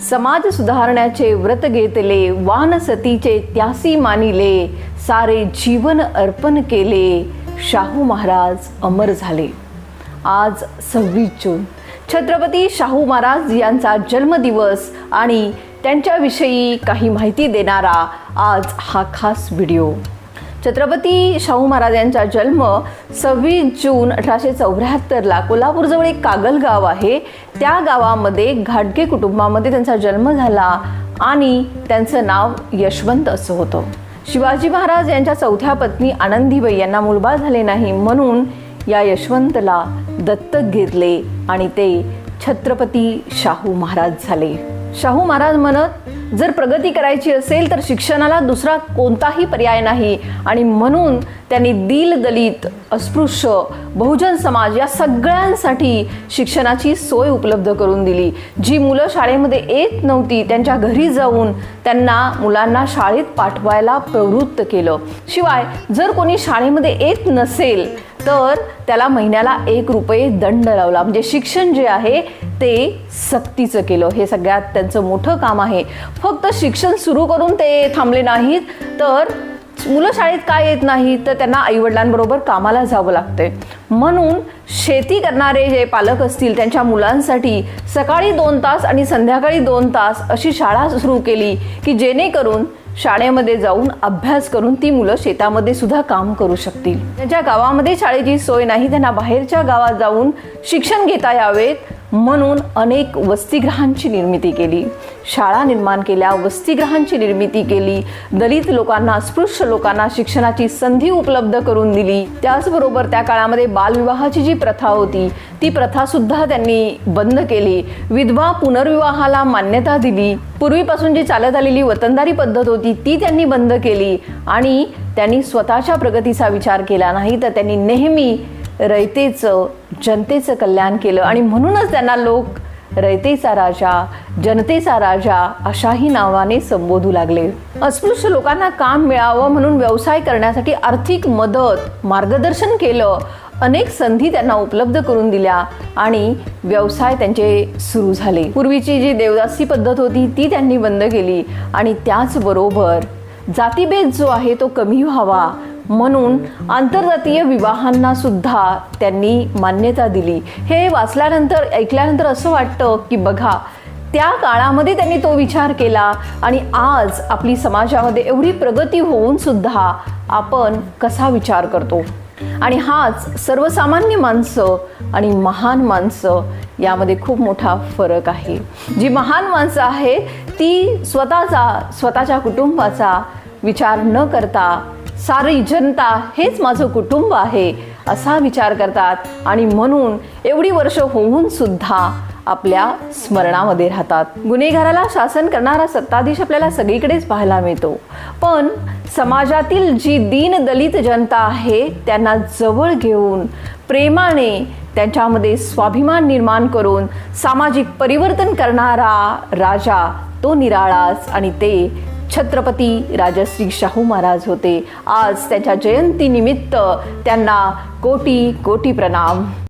समाज सुधारण्याचे व्रत घेतले, वानसतीचे त्यासी मानिले, सारे जीवन अर्पण केले, शाहू महाराज अमर झाले. आज 26 जून छत्रपती शाहू महाराज यांचा जन्मदिवस आणि त्यांच्याविषयी काही माहिती देणारा आज हा खास व्हिडिओ. छत्रपती शाहू महाराज यांचा जन्म 26 जून 1874ला कोल्हापूरजवळ एक कागल गाव आहे. त्या गावामध्ये घाटगे कुटुंबामध्ये त्यांचा जन्म झाला आणि त्यांचं नाव यशवंत असं होतं. शिवाजी महाराज यांच्या चौथ्या पत्नी आनंदीबाई यांना मुलबाळ झाले नाही, म्हणून या यशवंतला दत्तक घेतले आणि ते छत्रपती शाहू महाराज झाले. शाहू महाराज म्हणत, जर प्रगती करायची असेल तर शिक्षणाला दुसरा कोणताही पर्याय नाही आणि म्हणून त्यांनी दीन दलित, अस्पृश्य, बहुजन समाज या सगळ्यांसाठी शिक्षणाची सोय उपलब्ध करून दिली. जी मुलं शाळेमध्ये येत नव्हती त्यांच्या घरी जाऊन त्यांना मुलांना शाळेत पाठवायला प्रवृत्त केलं. शिवाय जर कोणी शाळेमध्ये येत नसेल तर त्याला महिन्याला 1 रुपये दंड लावला. म्हणजे शिक्षण जे आहे ते सक्तीचं केलं. हे सगळ्यात त्यांचं मोठं काम आहे. फक्त शिक्षण सुरू करून ते थांबले नाहीत, तर मुलं शाळेत काय येत नाहीत तर त्यांना आईवडिलांबरोबर कामाला जावं लागते. म्हणून शेती करणारे जे पालक असतील त्यांच्या मुलांसाठी सकाळी 2 तास आणि संध्याकाळी 2 तास अशी शाळा सुरू केली की जेणेकरून शाळेमध्ये जाऊन अभ्यास करून ती मुलं शेतामध्ये सुद्धा काम करू शकतील. त्यांच्या गावामध्ये शाळेची सोय नाही, त्यांना बाहेरच्या गावात जाऊन शिक्षण घेता यावेत म्हणून अनेक वसतिगृहांची निर्मिती केली, शाळा निर्माण केल्या, वसतिगृहांची निर्मिती केली, दलित लोकांना, अस्पृश्य लोकांना शिक्षणाची संधी उपलब्ध करून दिली. त्याचबरोबर त्या काळामध्ये बालविवाहाची जी प्रथा होती ती प्रथा सुद्धा त्यांनी बंद केली. विधवा पुनर्विवाहाला मान्यता दिली. पूर्वीपासून जी चालत आलेली वतनदारी पद्धत होती ती त्यांनी बंद केली आणि त्यांनी स्वतःच्या प्रगतीचा विचार केला नाही, तर त्यांनी नेहमी रयतेचं, जनतेचं कल्याण केलं आणि म्हणूनच त्यांना लोक रयतेचा राजा, जनतेचा राजा अशाही नावाने संबोधू लागले. अस्पृश्य लोकांना काम मिळावं म्हणून व्यवसाय करण्यासाठी आर्थिक मदत, मार्गदर्शन केलं. अनेक संधी त्यांना उपलब्ध करून दिल्या आणि व्यवसाय त्यांचे सुरू झाले. पूर्वीची जी देवदासी पद्धत होती ती त्यांनी बंद केली आणि त्याचबरोबर जातीभेद जो आहे तो कमी व्हावा म्हणून आंतरजातीय विवाहांना सुद्धा त्यांनी मान्यता दिली. हे वाचल्यानंतर, ऐकल्यानंतर असं वाटतं की बघा, त्या काळामध्ये त्यांनी तो विचार केला आणि आज आपली समाजामध्ये एवढी प्रगती होऊन सुद्धा आपण कसा विचार करतो. आणि हाच सर्वसामान्य माणसं आणि महान माणसं यामध्ये खूप मोठा फरक आहे. जी महान माणसं आहेत ती स्वतःच्या कुटुंबाचा विचार न करता सारी जनता हेच माझं कुटुंब आहे असा विचार करतात आणि म्हणून एवढी वर्ष होऊन सुद्धा आपल्या स्मरणामध्ये राहतात. गुन्हेगाराला शासन करणारा सत्ताधीश आपल्याला सगळीकडेच पाहायला मिळतो, पण समाजातील जी दीन दलित जनता आहे त्यांना जवळ घेऊन प्रेमाने त्यांच्यामध्ये स्वाभिमान निर्माण करून सामाजिक परिवर्तन करणारा राजा तो निराळाच आणि ते छत्रपती राजश्री शाहू महाराज होते. आज त्यांच्या जयंतीनिमित्त त्यांना कोटी कोटी प्रणाम.